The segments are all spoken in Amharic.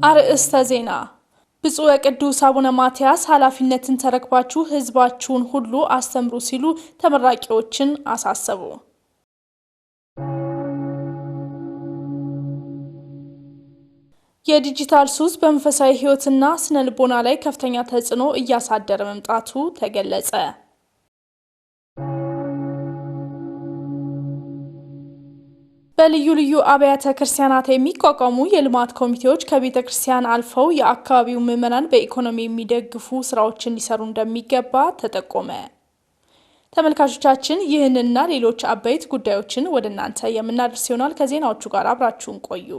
አርእስተ ዜና ብፁዕ ወቅዱስ አቡነ ማትያስ ኃላፊነትን ተረክባችሁ ህዝባችሁን ሁሉ አስተምሩ ሲሉ ተመራቂዎችን አሳሰቡ። የዲጂታል ሱስ በመንፈሳዊ ህይወትና ስነ ልቦና ላይ ከፍተኛ ተጽዕኖ እያሳደረ መምጣቱ ተገለጸ። በልዩ ልዩ አብያተ ክርስቲያናት የሚቋቋሙ የልማት ኮሚቴዎች ከቤተ ክርስቲያን አልፈው የአካባቢው ምዕመናን በኢኮኖሚ የሚደግፉ ስራዎችን ሊሰሩ እንደሚገባ ተጠቆመ። ተመልካቾቻችን ይህንና ሌሎች አበይት ጉዳዮችን ወደ እናንተ የምናደርስ ይሆናል። ከዜናዎቹ ጋር አብራችሁን ቆዩ።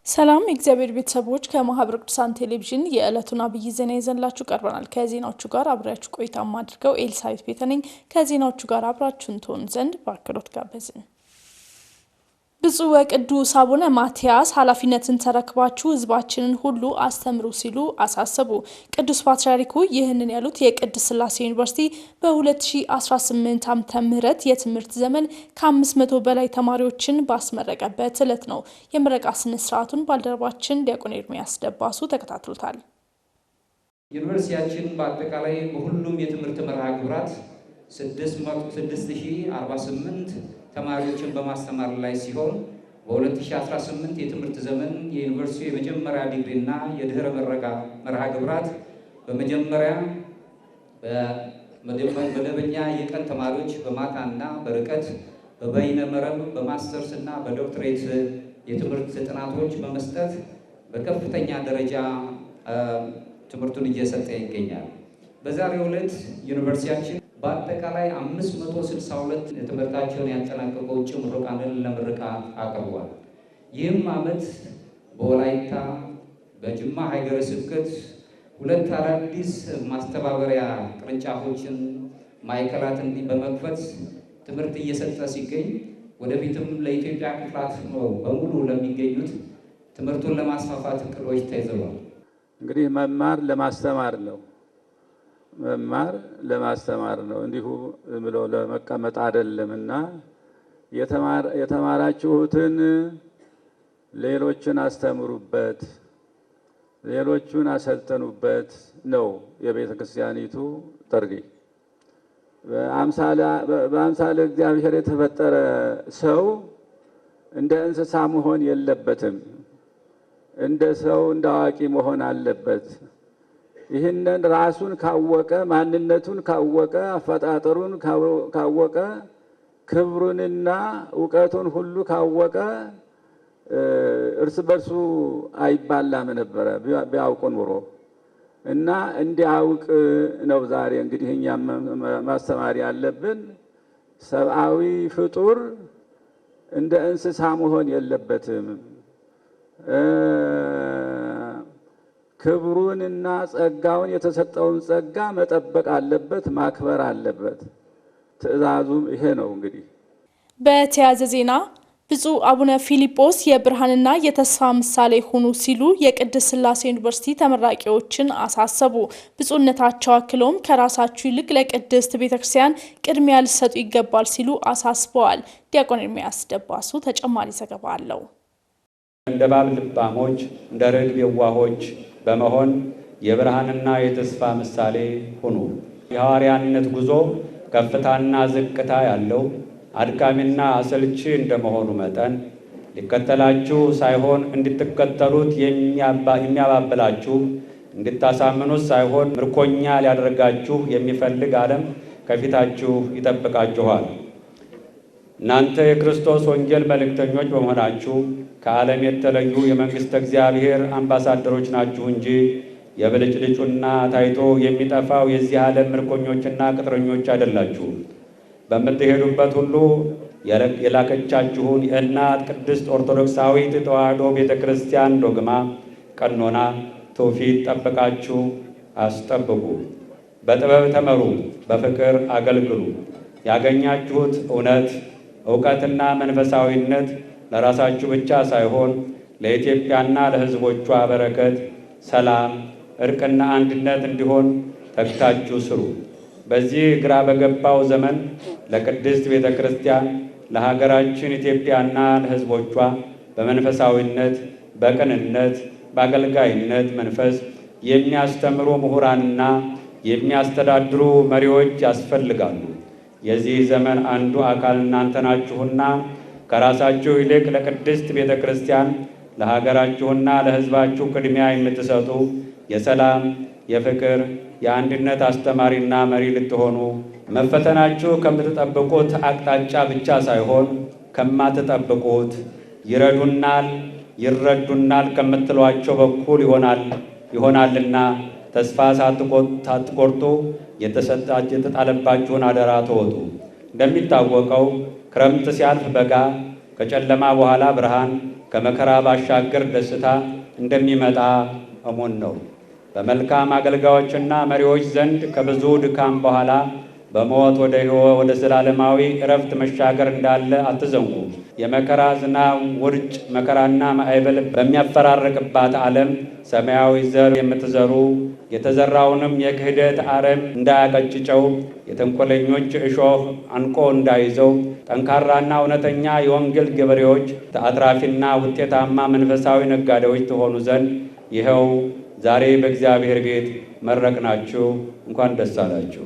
ሰላም የእግዚአብሔር ቤተሰቦች፣ ከማህበረ ቅዱሳን ቴሌቪዥን የዕለቱን አብይ ዜና ይዘንላችሁ ቀርበናል። ከዜናዎቹ ጋር አብራችሁ ቆይታ ማድርገው ኤልሳቤት ቤተነኝ። ከዜናዎቹ ጋር አብራችሁን ትሆኑ ዘንድ በአክብሮት ጋበዝን። ብፁዕ ወቅዱስ አቡነ ማትያስ ኃላፊነትን ተረክባችሁ ህዝባችንን ሁሉ አስተምሩ ሲሉ አሳሰቡ። ቅዱስ ፓትርያርኩ ይህንን ያሉት የቅድስት ሥላሴ ዩኒቨርሲቲ በ2018 ዓ.ም የትምህርት ዘመን ከ500 በላይ ተማሪዎችን ባስመረቀበት ዕለት ነው። የምረቃ ስነ ስርዓቱን ባልደረባችን ዲያቆን ኤርሚያስ ደባሱ ተከታትሎታል። ዩኒቨርሲቲያችን በአጠቃላይ በሁሉም የትምህርት መርሃ ግብራት 6048 ተማሪዎችን በማስተማር ላይ ሲሆን በ2018 የትምህርት ዘመን የዩኒቨርሲቲው የመጀመሪያ ዲግሪና የድህረ ምረቃ መርሃ ግብራት በመጀመሪያ በመደበኛ የቀን ተማሪዎች በማታና በርቀት በበይነ መረብ በማስተርስ እና በዶክትሬት የትምህርት ጥናቶች በመስጠት በከፍተኛ ደረጃ ትምህርቱን እየሰጠ ይገኛል። በዛሬው ዕለት ዩኒቨርሲቲያችን በአጠቃላይ 562 ትምህርታቸውን ያጠናቀቁ ውጭ ምሩቃንን ለምርቃት አቅርቧል። ይህም ዓመት በወላይታ በጅማ ሀገረ ስብከት 2 አዳዲስ ማስተባበሪያ ቅርንጫፎችን ማዕከላትን በመክፈት ትምህርት እየሰጠ ሲገኝ ወደፊትም ለኢትዮጵያ ክፍላት በሙሉ ለሚገኙት ትምህርቱን ለማስፋፋት እቅዶች ተይዘዋል። እንግዲህ መማር ለማስተማር ነው። መማር ለማስተማር ነው፣ እንዲሁ ብሎ ለመቀመጥ አይደለምና የተማራችሁትን ሌሎችን አስተምሩበት፣ ሌሎቹን አሰልጥኑበት ነው የቤተ ክርስቲያኒቱ ጥሪ። በአምሳለ እግዚአብሔር የተፈጠረ ሰው እንደ እንስሳ መሆን የለበትም። እንደ ሰው እንደ አዋቂ መሆን አለበት። ይህንን ራሱን ካወቀ፣ ማንነቱን ካወቀ፣ አፈጣጠሩን ካወቀ፣ ክብሩንና እውቀቱን ሁሉ ካወቀ እርስ በርሱ አይባላም ነበረ ቢያውቁ ኑሮ እና እንዲያውቅ ነው ዛሬ እንግዲህ እኛም ማስተማር ያለብን። ሰብአዊ ፍጡር እንደ እንስሳ መሆን የለበትም። ክብሩንና ጸጋውን የተሰጠውን ጸጋ መጠበቅ አለበት፣ ማክበር አለበት። ትዕዛዙም ይሄ ነው። እንግዲህ በተያያዘ ዜና ብፁዕ አቡነ ፊልጶስ የብርሃንና የተስፋ ምሳሌ ሆኑ ሲሉ የቅድስት ሥላሴ ዩኒቨርሲቲ ተመራቂዎችን አሳሰቡ። ብፁዕነታቸው አክለውም ከራሳችሁ ይልቅ ለቅድስት ቤተክርስቲያን ቅድሚያ ሊሰጡ ይገባል ሲሉ አሳስበዋል። ዲያቆን ኤርሚያስ ደባሱ ተጨማሪ ዘገባ አለው። እንደ እባብ ልባሞች እንደ ርግብ የዋሆች በመሆን የብርሃንና የተስፋ ምሳሌ ሁኑ። የሐዋርያነት ጉዞ ከፍታና ዝቅታ ያለው አድካሚና አሰልቺ እንደመሆኑ መጠን ሊከተላችሁ ሳይሆን እንድትከተሉት የሚያባብላችሁ፣ እንድታሳምኑት ሳይሆን ምርኮኛ ሊያደርጋችሁ የሚፈልግ ዓለም ከፊታችሁ ይጠብቃችኋል። እናንተ የክርስቶስ ወንጌል መልእክተኞች በመሆናችሁ ከዓለም የተለዩ የመንግሥተ እግዚአብሔር አምባሳደሮች ናችሁ እንጂ የብልጭልጩና ታይቶ የሚጠፋው የዚህ ዓለም ምርኮኞችና ቅጥረኞች አይደላችሁም። በምትሄዱበት ሁሉ የላከቻችሁን የእናት ቅድስት ኦርቶዶክሳዊት ተዋሕዶ ቤተ ክርስቲያን ዶግማ፣ ቀኖና፣ ትውፊት ጠብቃችሁ አስጠብቁ። በጥበብ ተመሩ፣ በፍቅር አገልግሉ። ያገኛችሁት እውነት፣ እውቀትና መንፈሳዊነት ለራሳችሁ ብቻ ሳይሆን ለኢትዮጵያና ለሕዝቦቿ በረከት፣ ሰላም፣ እርቅና አንድነት እንዲሆን ተግታችሁ ስሩ። በዚህ ግራ በገባው ዘመን ለቅድስት ቤተ ክርስቲያን ለሀገራችን ኢትዮጵያና ለሕዝቦቿ በመንፈሳዊነት፣ በቅንነት፣ በአገልጋይነት መንፈስ የሚያስተምሩ ምሁራንና የሚያስተዳድሩ መሪዎች ያስፈልጋሉ። የዚህ ዘመን አንዱ አካል እናንተ ናችሁና ከራሳችሁ ይልቅ ለቅድስት ቤተ ክርስቲያን ለሀገራችሁና ለሕዝባችሁ ቅድሚያ የምትሰጡ የሰላም፣ የፍቅር፣ የአንድነት አስተማሪና መሪ ልትሆኑ መፈተናችሁ ከምትጠብቁት አቅጣጫ ብቻ ሳይሆን ከማትጠብቁት ይረዱናል፣ ይረዱናል ከምትሏቸው በኩል ይሆናልና ተስፋ ሳትቆርጡ የተጣለባችሁን አደራ ተወጡ። እንደሚታወቀው ክረምት ሲያልፍ በጋ፣ ከጨለማ በኋላ ብርሃን፣ ከመከራ ባሻገር ደስታ እንደሚመጣ እሙን ነው። በመልካም አገልጋዮችና መሪዎች ዘንድ ከብዙ ድካም በኋላ በሞት ወደ ዘላለማዊ እረፍት መሻገር እንዳለ አትዘንጉ። የመከራ ዝናብ፣ ውርጭ፣ መከራና ማዕበል በሚያፈራርቅባት ዓለም ሰማያዊ ዘር የምትዘሩ የተዘራውንም የክህደት አረም እንዳያቀጭጨው የተንኮለኞች እሾህ አንቆ እንዳይዘው ጠንካራና እውነተኛ የወንጌል ገበሬዎች አትራፊና ውጤታማ መንፈሳዊ ነጋዴዎች ትሆኑ ዘንድ ይኸው ዛሬ በእግዚአብሔር ቤት መረቅናችሁ። እንኳን ደስ አላችሁ።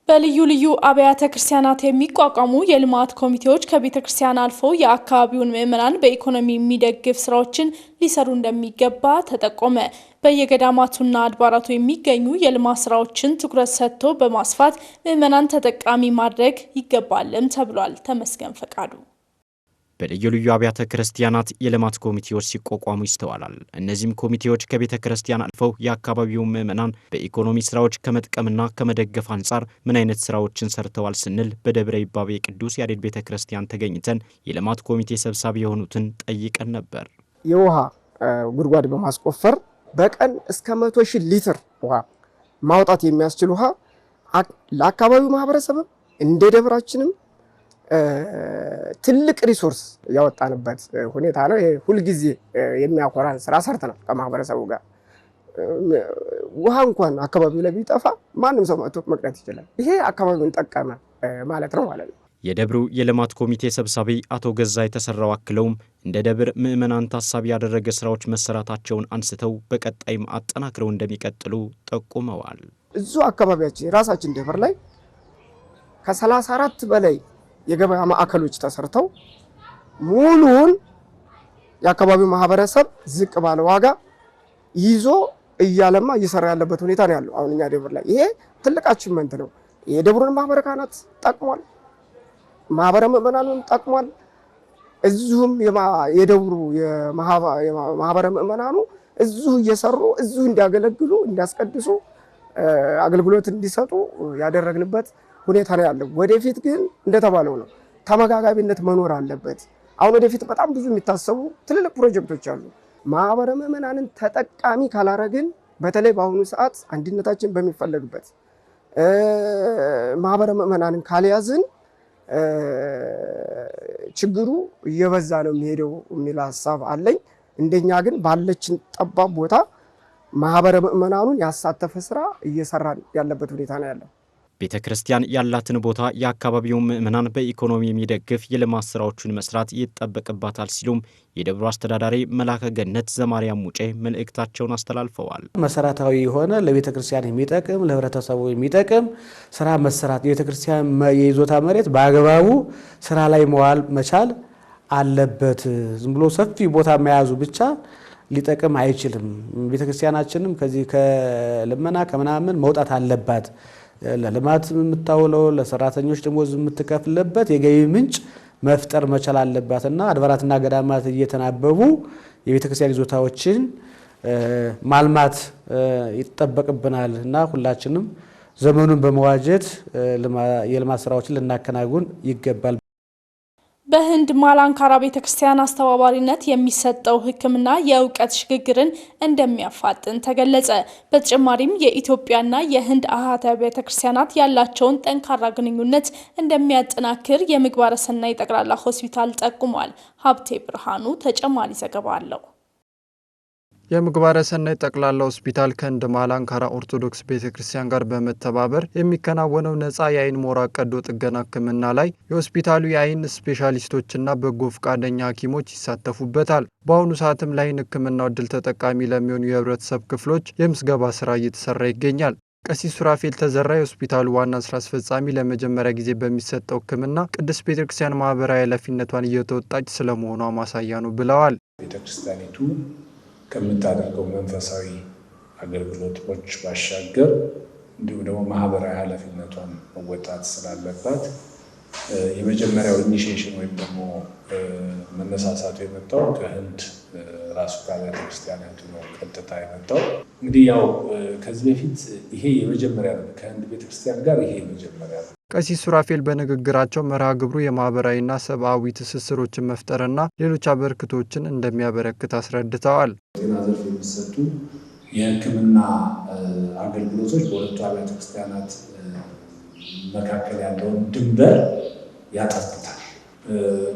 በልዩ ልዩ አብያተ ክርስቲያናት የሚቋቋሙ የልማት ኮሚቴዎች ከቤተ ክርስቲያን አልፈው የአካባቢውን ምዕመናን በኢኮኖሚ የሚደግፍ ስራዎችን ሊሰሩ እንደሚገባ ተጠቆመ። በየገዳማቱና አድባራቱ የሚገኙ የልማት ስራዎችን ትኩረት ሰጥቶ በማስፋት ምዕመናን ተጠቃሚ ማድረግ ይገባልም ተብሏል። ተመስገን ፈቃዱ። በልዩ ልዩ አብያተ ክርስቲያናት የልማት ኮሚቴዎች ሲቋቋሙ ይስተዋላል። እነዚህም ኮሚቴዎች ከቤተ ክርስቲያን አልፈው የአካባቢው ምዕመናን በኢኮኖሚ ስራዎች ከመጥቀምና ከመደገፍ አንጻር ምን አይነት ስራዎችን ሰርተዋል ስንል በደብረ ይባቤ ቅዱስ ያሬድ ቤተ ክርስቲያን ተገኝተን የልማት ኮሚቴ ሰብሳቢ የሆኑትን ጠይቀን ነበር። የውሃ ጉድጓድ በማስቆፈር በቀን እስከ 100,000 ሊትር ውሃ ማውጣት የሚያስችል ውሃ ለአካባቢው ማህበረሰብ እንደ ደብራችንም ትልቅ ሪሶርስ ያወጣንበት ሁኔታ ነው። ይሄ ሁልጊዜ የሚያኮራን ስራ ሰርተናል ከማህበረሰቡ ጋር። ውሃ እንኳን አካባቢው ላይ ቢጠፋ ማንም ሰው መጥቶ መቅዳት ይችላል። ይሄ አካባቢውን ጠቀመ ማለት ነው ማለት ነው። የደብሩ የልማት ኮሚቴ ሰብሳቢ አቶ ገዛ የተሰራው አክለውም እንደ ደብር ምዕመናን ታሳቢ ያደረገ ስራዎች መሰራታቸውን አንስተው በቀጣይም አጠናክረው እንደሚቀጥሉ ጠቁመዋል። እዙ አካባቢያችን ራሳችን ደብር ላይ ከ34 በላይ የገበያ ማዕከሎች ተሰርተው ሙሉውን የአካባቢው ማህበረሰብ ዝቅ ባለ ዋጋ ይዞ እያለማ እየሰራ ያለበት ሁኔታ ነው ያለው። አሁን እኛ ደብር ላይ ይሄ ትልቅ አቺቭመንት ነው። የደብሩን ማህበረ ካህናት ጠቅሟል፣ ማህበረ ምዕመናኑን ጠቅሟል። እዚሁም የደብሩ የማህበረ ምዕመናኑ እዚሁ እየሰሩ እዚሁ እንዲያገለግሉ እንዲያስቀድሱ አገልግሎት እንዲሰጡ ያደረግንበት ሁኔታ ነው ያለው። ወደፊት ግን እንደተባለው ነው ተመጋጋቢነት መኖር አለበት። አሁን ወደፊት በጣም ብዙ የሚታሰቡ ትልልቅ ፕሮጀክቶች አሉ። ማህበረ ምዕመናንን ተጠቃሚ ካላረግን በተለይ በአሁኑ ሰዓት አንድነታችን በሚፈለግበት ማህበረ ምዕመናንን ካልያዝን ችግሩ እየበዛ ነው የሚሄደው የሚል ሀሳብ አለኝ። እንደኛ ግን ባለችን ጠባብ ቦታ ማህበረ ምዕመናኑን ያሳተፈ ስራ እየሰራን ያለበት ሁኔታ ነው ያለው። ቤተ ክርስቲያን ያላትን ቦታ የአካባቢው ምዕመናን በኢኮኖሚ የሚደግፍ የልማት ስራዎችን መስራት ይጠበቅባታል ሲሉም የደብሩ አስተዳዳሪ መላከ ገነት ዘማርያም ሙጬ መልእክታቸውን አስተላልፈዋል። መሰረታዊ የሆነ ለቤተ ክርስቲያን የሚጠቅም ለህብረተሰቡ የሚጠቅም ስራ መሰራት የቤተ ክርስቲያን የይዞታ መሬት በአግባቡ ስራ ላይ መዋል መቻል አለበት። ዝም ብሎ ሰፊ ቦታ መያዙ ብቻ ሊጠቅም አይችልም። ቤተ ክርስቲያናችንም ከዚህ ከልመና ከምናምን መውጣት አለባት። ለልማት የምታውለው ለሰራተኞች ደሞዝ የምትከፍልበት የገቢ ምንጭ መፍጠር መቻል አለባትና አድባራትና ገዳማት እየተናበቡ የቤተክርስቲያን ይዞታዎችን ማልማት ይጠበቅብናል እና ሁላችንም ዘመኑን በመዋጀት የልማት ስራዎችን ልናከናውን ይገባል። በህንድ ማላንካራ ቤተክርስቲያን አስተባባሪነት የሚሰጠው ሕክምና የእውቀት ሽግግርን እንደሚያፋጥን ተገለጸ። በተጨማሪም የኢትዮጵያና የህንድ አሃተ ቤተክርስቲያናት ያላቸውን ጠንካራ ግንኙነት እንደሚያጠናክር የምግባረ ሰናይ ጠቅላላ ሆስፒታል ጠቁሟል። ሀብቴ ብርሃኑ ተጨማሪ ዘገባ አለው። የምግባረ ሰናይ ጠቅላላ ሆስፒታል ከህንድ ማላንካራ ኦርቶዶክስ ቤተክርስቲያን ጋር በመተባበር የሚከናወነው ነፃ የአይን ሞራ ቀዶ ጥገና ሕክምና ላይ የሆስፒታሉ የአይን ስፔሻሊስቶችና በጎ ፈቃደኛ ሐኪሞች ይሳተፉበታል። በአሁኑ ሰዓትም ለአይን ሕክምናው እድል ተጠቃሚ ለሚሆኑ የህብረተሰብ ክፍሎች የምዝገባ ስራ እየተሰራ ይገኛል። ቀሲስ ሱራፌል ተዘራ የሆስፒታሉ ዋና ስራ አስፈጻሚ ለመጀመሪያ ጊዜ በሚሰጠው ሕክምና ቅድስት ቤተክርስቲያን ማህበራዊ ኃላፊነቷን እየተወጣች ስለመሆኗ ማሳያ ነው ብለዋል። ቤተክርስቲያኒቱ ከምታደርገው መንፈሳዊ አገልግሎቶች ባሻገር እንዲሁም ደግሞ ማህበራዊ ኃላፊነቷን መወጣት ስላለባት የመጀመሪያው ኢኒሺዬሽን ወይም ደግሞ መነሳሳቱ የመጣው ከህንድ ራሱ ከአብያተ ክርስቲያናቱ ነው ቀጥታ የመጣው። እንግዲህ ያው ከዚህ በፊት ይሄ የመጀመሪያ ነው፣ ከህንድ ቤተክርስቲያን ጋር ይሄ የመጀመሪያ ነው። ቀሲስ ሱራፌል በንግግራቸው መርሃ ግብሩ የማህበራዊና ሰብአዊ ትስስሮችን መፍጠርና ሌሎች አበርክቶችን እንደሚያበረክት አስረድተዋል። ጤና ዘርፍ የሚሰጡ የህክምና አገልግሎቶች በሁለቱ አብያተ ክርስቲያናት መካከል ያለውን ድንበር ያጠብቁታል።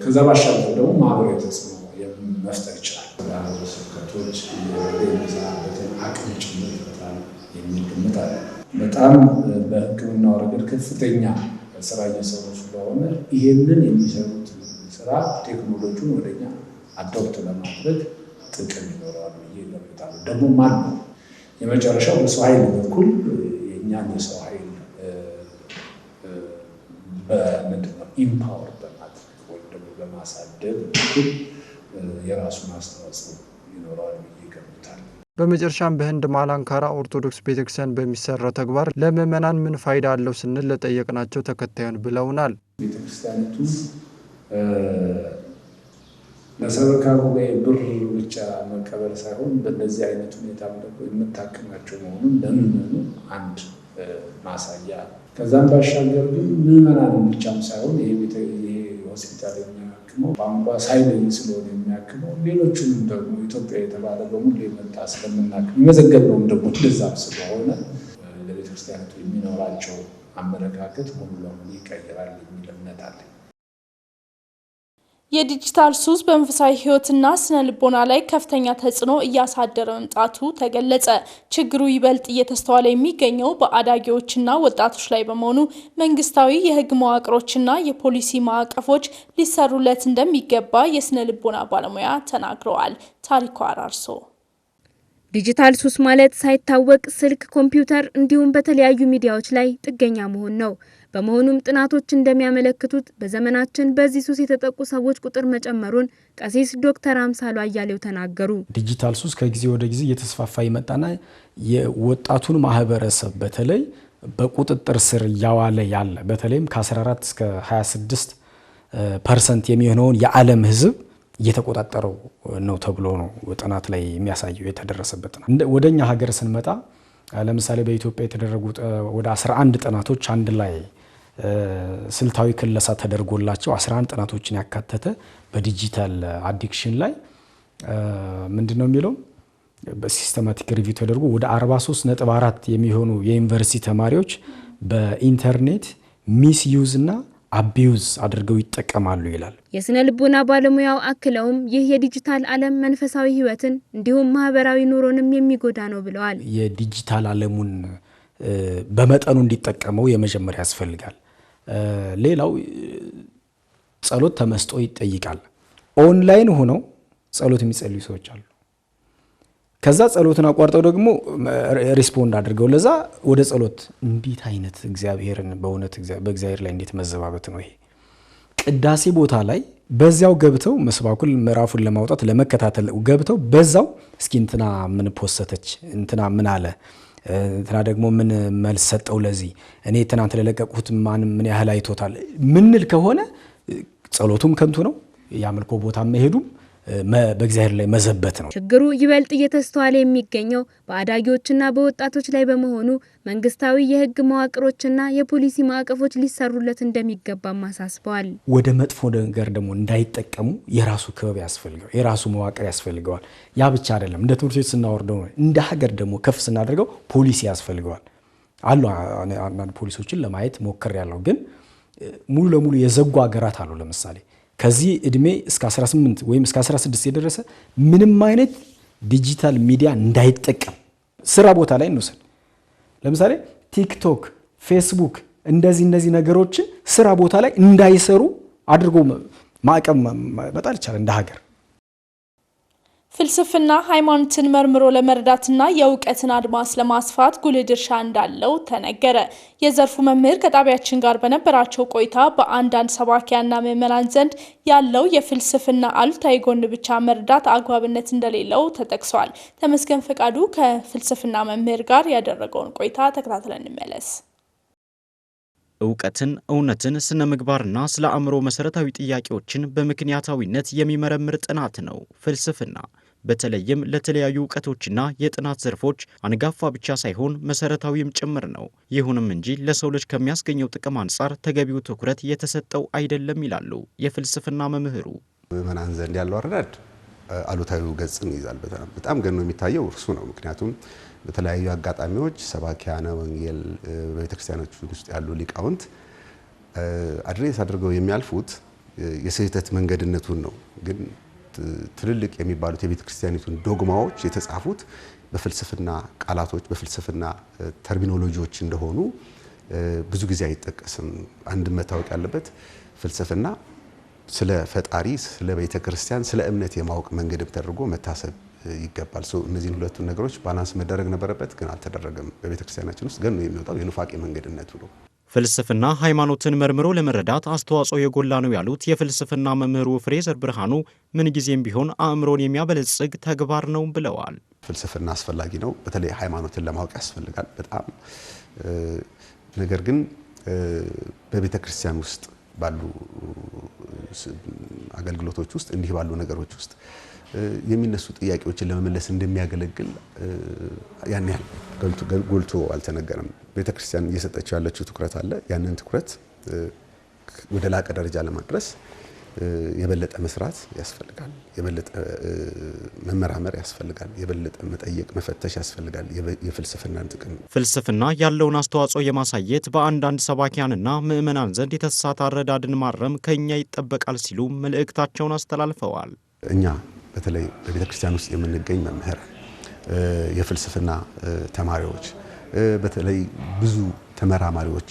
ከዛ ባሻገር ደግሞ ማህበራዊ ተጽዕኖ መፍጠር ይችላል። ሀገረ ስብከቶች የሚሰራበትን አቅም ጭምር ይፈጥራል የሚል ግምት አለ። በጣም በህክምናው ረገድ ከፍተኛ ስራ እየሰሩ ስለሆነ ይሄንን የሚሰሩት ስራ ቴክኖሎጂውን ወደኛ አዶፕት ለማድረግ ጥቅም ይኖረዋል ብዬ እገምታለሁ። ደግሞ ማን ነው የመጨረሻው በሰው ኃይል በኩል የእኛን የሰው ኃይል በምንድን ነው ኢምፓወር በማድረግ ወይም ደግሞ በማሳደግ በኩል የራሱን አስተዋጽኦ ይኖረዋል ብዬ እገምታለሁ። በመጨረሻም በህንድ ማላንካራ ኦርቶዶክስ ቤተክርስቲያን በሚሰራው ተግባር ለምዕመናን ምን ፋይዳ አለው ስንል ለጠየቅናቸው ተከታዩን ብለውናል። ቤተክርስቲያኒቱ ለሰበካ ጉባኤ ብር ብቻ መቀበል ሳይሆን በእነዚህ አይነት ሁኔታ ደግሞ የምታክማቸው መሆኑን ለምዕመኑ አንድ ማሳያ። ከዛም ባሻገር ግን ምዕመናንን ብቻም ሳይሆን ይሄ ሆስፒታል የሚያክመው ቋንቋ ሳይለይ ስለሆነ የሚያክመው ሌሎቹንም ደግሞ ኢትዮጵያ የተባለ በሙሉ የመጣ ስለምናክም የመዘገብ ነው ደግሞ እንደዛም ስለሆነ ለቤተክርስቲያኒቱ የሚኖራቸው አመለካከት ሙሉ ለሙሉ ይቀይራል የሚል እምነት አለ። የዲጂታል ሱስ በመንፈሳዊ ህይወትና ስነ ልቦና ላይ ከፍተኛ ተጽዕኖ እያሳደረ መምጣቱ ተገለጸ። ችግሩ ይበልጥ እየተስተዋለ የሚገኘው በአዳጊዎችና ወጣቶች ላይ በመሆኑ መንግስታዊ የህግ መዋቅሮችና የፖሊሲ ማዕቀፎች ሊሰሩለት እንደሚገባ የስነ ልቦና ባለሙያ ተናግረዋል። ታሪኩ አራርሶ ዲጂታል ሱስ ማለት ሳይታወቅ ስልክ፣ ኮምፒውተር እንዲሁም በተለያዩ ሚዲያዎች ላይ ጥገኛ መሆን ነው። በመሆኑም ጥናቶች እንደሚያመለክቱት በዘመናችን በዚህ ሱስ የተጠቁ ሰዎች ቁጥር መጨመሩን ቀሲስ ዶክተር አምሳሉ አያሌው ተናገሩ። ዲጂታል ሱስ ከጊዜ ወደ ጊዜ እየተስፋፋ ይመጣና የወጣቱን ማህበረሰብ በተለይ በቁጥጥር ስር ያዋለ ያለ በተለይም ከ14 እስከ 26% የሚሆነውን የዓለም ህዝብ እየተቆጣጠረው ነው ተብሎ ነው ጥናት ላይ የሚያሳየው የተደረሰበት ነው። ወደኛ ሀገር ስንመጣ ለምሳሌ በኢትዮጵያ የተደረጉ ወደ 11 ጥናቶች አንድ ላይ ስልታዊ ክለሳ ተደርጎላቸው 11 ጥናቶችን ያካተተ በዲጂታል አዲክሽን ላይ ምንድነው የሚለው በሲስተማቲክ ሪቪው ተደርጎ ወደ 43.4 የሚሆኑ የዩኒቨርሲቲ ተማሪዎች በኢንተርኔት ሚስ ዩዝ እና አቢዩዝ አድርገው ይጠቀማሉ ይላል። የስነ ልቦና ባለሙያው አክለውም ይህ የዲጂታል ዓለም መንፈሳዊ ህይወትን እንዲሁም ማህበራዊ ኑሮንም የሚጎዳ ነው ብለዋል። የዲጂታል ዓለሙን በመጠኑ እንዲጠቀመው የመጀመሪያ ያስፈልጋል። ሌላው ጸሎት ተመስጦ ይጠይቃል። ኦንላይን ሆነው ጸሎት የሚጸልዩ ሰዎች አሉ። ከዛ ጸሎትን አቋርጠው ደግሞ ሪስፖንድ አድርገው ለዛ ወደ ጸሎት እንዴት አይነት እግዚአብሔርን በእውነት በእግዚአብሔር ላይ እንዴት መዘባበት ነው ይሄ። ቅዳሴ ቦታ ላይ በዚያው ገብተው መስባኩን ምዕራፉን ለማውጣት ለመከታተል ገብተው በዛው እስኪ እንትና ምን ፖስተች፣ እንትና ምን አለ፣ እንትና ደግሞ ምን መልስ ሰጠው፣ ለዚህ እኔ ትናንት ለለቀቁት ማን ምን ያህል አይቶታል ምንል ከሆነ ጸሎቱም ከንቱ ነው፣ ያመልኮ ቦታ መሄዱም በእግዚአብሔር ላይ መዘበት ነው። ችግሩ ይበልጥ እየተስተዋለ የሚገኘው በአዳጊዎችና በወጣቶች ላይ በመሆኑ መንግስታዊ የህግ መዋቅሮችና የፖሊሲ ማዕቀፎች ሊሰሩለት እንደሚገባ አሳስበዋል። ወደ መጥፎ ነገር ደግሞ እንዳይጠቀሙ የራሱ ክበብ ያስፈልገዋል፣ የራሱ መዋቅር ያስፈልገዋል። ያ ብቻ አይደለም፣ እንደ ትምህርት ቤት ስናወርደው እንደ ሀገር ደግሞ ከፍ ስናደርገው ፖሊሲ ያስፈልገዋል። አሉ አንዳንድ ፖሊሶችን ለማየት ሞክር ያለው ግን ሙሉ ለሙሉ የዘጉ ሀገራት አሉ። ለምሳሌ ከዚህ እድሜ እስከ 18 ወይም እስከ 16 የደረሰ ምንም አይነት ዲጂታል ሚዲያ እንዳይጠቀም ስራ ቦታ ላይ እንውሰድ። ለምሳሌ ቲክቶክ፣ ፌስቡክ እነዚህ ነገሮችን ስራ ቦታ ላይ እንዳይሰሩ አድርጎ ማዕቀብ መጣል ይቻላል እንደ ሀገር። ፍልስፍና ሃይማኖትን መርምሮ ለመረዳትና የእውቀትን አድማስ ለማስፋት ጉልህ ድርሻ እንዳለው ተነገረ። የዘርፉ መምህር ከጣቢያችን ጋር በነበራቸው ቆይታ በአንዳንድ ሰባኪያና ምዕመናን ዘንድ ያለው የፍልስፍና አሉታዊ ጎን ብቻ መረዳት አግባብነት እንደሌለው ተጠቅሷል። ተመስገን ፈቃዱ ከፍልስፍና መምህር ጋር ያደረገውን ቆይታ ተከታትለን እንመለስ። እውቀትን፣ እውነትን፣ ስነ ምግባርና ስለ አእምሮ መሰረታዊ ጥያቄዎችን በምክንያታዊነት የሚመረምር ጥናት ነው ፍልስፍና። በተለይም ለተለያዩ እውቀቶችና የጥናት ዘርፎች አንጋፋ ብቻ ሳይሆን መሰረታዊም ጭምር ነው። ይሁንም እንጂ ለሰው ልጅ ከሚያስገኘው ጥቅም አንጻር ተገቢው ትኩረት የተሰጠው አይደለም ይላሉ የፍልስፍና መምህሩ። ምዕመናን ዘንድ ያለው አረዳድ አሉታዊ ገጽን ይዛል። በጣም ገኖ የሚታየው እርሱ ነው። ምክንያቱም በተለያዩ አጋጣሚዎች ሰባኪያነ ወንጌል በቤተክርስቲያኖች ውስጥ ያሉ ሊቃውንት አድሬስ አድርገው የሚያልፉት የስህተት መንገድነቱን ነው። ግን ትልልቅ የሚባሉት የቤተክርስቲያኒቱን ዶግማዎች የተጻፉት በፍልስፍና ቃላቶች፣ በፍልስፍና ተርሚኖሎጂዎች እንደሆኑ ብዙ ጊዜ አይጠቀስም። አንድ መታወቅ ያለበት ፍልስፍና ስለ ፈጣሪ፣ ስለ ቤተክርስቲያን፣ ስለ እምነት የማወቅ መንገድም ተደርጎ መታሰብ ይገባል። እነዚህን ሁለቱን ነገሮች ባላንስ መደረግ ነበረበት፣ ግን አልተደረገም። በቤተክርስቲያናችን ውስጥ ግን የሚወጣው የኑፋቄ መንገድነቱ ነው። ፍልስፍና ሃይማኖትን መርምሮ ለመረዳት አስተዋጽኦ የጎላ ነው ያሉት የፍልስፍና መምህሩ ፍሬዘር ብርሃኑ ምንጊዜም ቢሆን አእምሮን የሚያበለጽግ ተግባር ነው ብለዋል። ፍልስፍና አስፈላጊ ነው፣ በተለይ ሃይማኖትን ለማወቅ ያስፈልጋል በጣም። ነገር ግን በቤተክርስቲያን ውስጥ ባሉ አገልግሎቶች ውስጥ እንዲህ ባሉ ነገሮች ውስጥ የሚነሱ ጥያቄዎችን ለመመለስ እንደሚያገለግል ያን ያህል ጎልቶ አልተነገረም። ቤተክርስቲያን እየሰጠችው ያለችው ትኩረት አለ። ያንን ትኩረት ወደ ላቀ ደረጃ ለማድረስ የበለጠ መስራት ያስፈልጋል፣ የበለጠ መመራመር ያስፈልጋል፣ የበለጠ መጠየቅ መፈተሽ ያስፈልጋል። የፍልስፍናን ጥቅም ፍልስፍና ያለውን አስተዋጽኦ የማሳየት በአንዳንድ ሰባኪያንና ምዕመናን ዘንድ የተሳሳተ አረዳድን ማረም ከኛ ይጠበቃል ሲሉ መልእክታቸውን አስተላልፈዋል። እኛ በተለይ በቤተክርስቲያን ውስጥ የምንገኝ መምህራን፣ የፍልስፍና ተማሪዎች፣ በተለይ ብዙ ተመራማሪዎች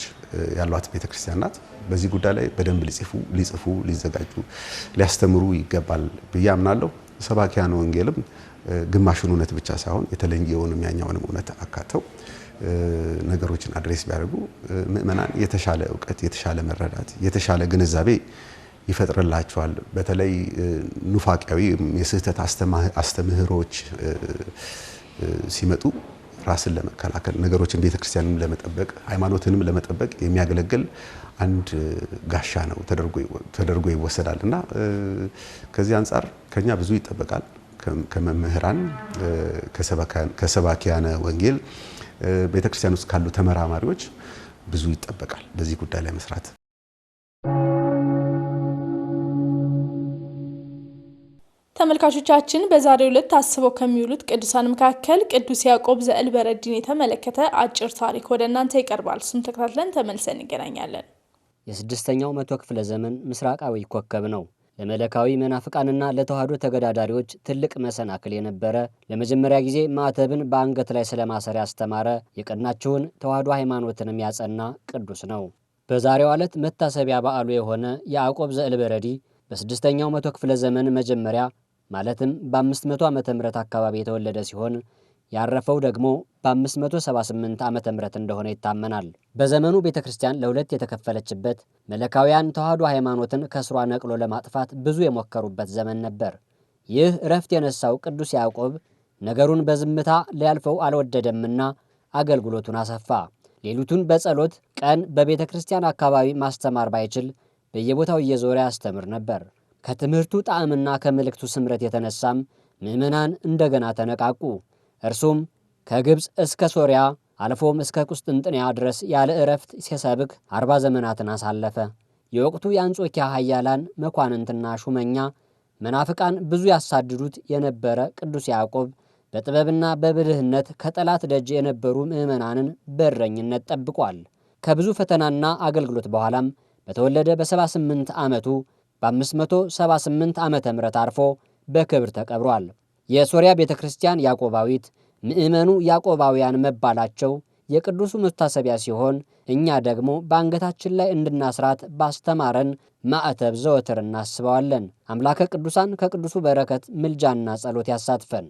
ያሏት ቤተክርስቲያን ናት። በዚህ ጉዳይ ላይ በደንብ ሊጽፉ፣ ሊዘጋጁ፣ ሊያስተምሩ ይገባል ብዬ አምናለሁ። ሰባኪያን ወንጌልም ግማሹን እውነት ብቻ ሳይሆን የተለየውን ያኛውንም እውነት አካተው ነገሮችን አድሬስ ቢያደርጉ ምዕመናን የተሻለ እውቀት፣ የተሻለ መረዳት፣ የተሻለ ግንዛቤ ይፈጥርላቸዋል። በተለይ ኑፋቂያዊ የስህተት አስተምህሮች ሲመጡ ራስን ለመከላከል ነገሮችን ቤተክርስቲያንም ለመጠበቅ ሃይማኖትንም ለመጠበቅ የሚያገለግል አንድ ጋሻ ነው ተደርጎ ይወሰዳል እና ከዚህ አንጻር ከኛ ብዙ ይጠበቃል። ከመምህራን፣ ከሰባኪያነ ወንጌል፣ ቤተክርስቲያን ውስጥ ካሉ ተመራማሪዎች ብዙ ይጠበቃል በዚህ ጉዳይ ላይ መስራት። ተመልካቾቻችን በዛሬው ዕለት ታስበው ከሚውሉት ቅዱሳን መካከል ቅዱስ ያዕቆብ ዘእልበረዲን የተመለከተ አጭር ታሪክ ወደ እናንተ ይቀርባል። እሱን ተከታትለን ተመልሰን እንገናኛለን። የስድስተኛው መቶ ክፍለ ዘመን ምስራቃዊ ኮከብ ነው። ለመለካዊ መናፍቃንና ለተዋህዶ ተገዳዳሪዎች ትልቅ መሰናክል የነበረ፣ ለመጀመሪያ ጊዜ ማዕተብን በአንገት ላይ ስለማሰር ያስተማረ፣ የቀናችውን ተዋህዶ ሃይማኖትንም ያጸና ቅዱስ ነው። በዛሬው ዕለት መታሰቢያ በዓሉ የሆነ ያዕቆብ ዘእልበረዲ በስድስተኛው መቶ ክፍለ ዘመን መጀመሪያ ማለትም በ500 ዓመተ ምህረት አካባቢ የተወለደ ሲሆን ያረፈው ደግሞ በ578 ዓመተ ምህረት እንደሆነ ይታመናል። በዘመኑ ቤተክርስቲያን ለሁለት የተከፈለችበት፣ መለካውያን ተዋህዶ ሃይማኖትን ከስሯ ነቅሎ ለማጥፋት ብዙ የሞከሩበት ዘመን ነበር። ይህ እረፍት የነሳው ቅዱስ ያዕቆብ ነገሩን በዝምታ ሊያልፈው አልወደደምና አገልግሎቱን አሰፋ። ሌሊቱን በጸሎት ቀን በቤተክርስቲያን አካባቢ ማስተማር ባይችል በየቦታው እየዞረ ያስተምር ነበር። ከትምህርቱ ጣዕምና ከመልእክቱ ስምረት የተነሳም ምዕመናን እንደገና ተነቃቁ። እርሱም ከግብፅ እስከ ሶሪያ አልፎም እስከ ቁስጥንጥንያ ድረስ ያለ እረፍት ሲሰብክ 40 ዘመናትን አሳለፈ። የወቅቱ የአንጾኪያ ኃያላን መኳንንትና ሹመኛ መናፍቃን ብዙ ያሳድዱት የነበረ ቅዱስ ያዕቆብ በጥበብና በብልህነት ከጠላት ደጅ የነበሩ ምዕመናንን በእረኝነት ጠብቋል። ከብዙ ፈተናና አገልግሎት በኋላም በተወለደ በ78 ዓመቱ በ578 ዓመተ ምህረት አርፎ በክብር ተቀብሯል። የሶሪያ ቤተክርስቲያን ያዕቆባዊት፣ ምእመኑ ያዕቆባውያን መባላቸው የቅዱሱ መታሰቢያ ሲሆን እኛ ደግሞ በአንገታችን ላይ እንድናስራት ባስተማረን ማዕተብ ዘወትር እናስበዋለን። አምላከ ቅዱሳን ከቅዱሱ በረከት ምልጃና ጸሎት ያሳትፈን።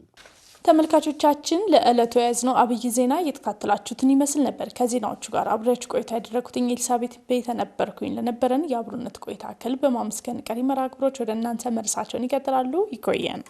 ተመልካቾቻችን ለዕለቱ የያዝነው አብይ ዜና እየተከታተላችሁትን ይመስል ነበር። ከዜናዎቹ ጋር አብሬያችሁ ቆይታ ያደረኩት ኤልሳቤት ቤተ ነበርኩኝ። ለነበረን የአብሮነት ቆይታ ከልብ በማመስገን ቀሪ መርሃ ግብሮች ወደ እናንተ መርሳቸውን ይቀጥላሉ። ይቆየን።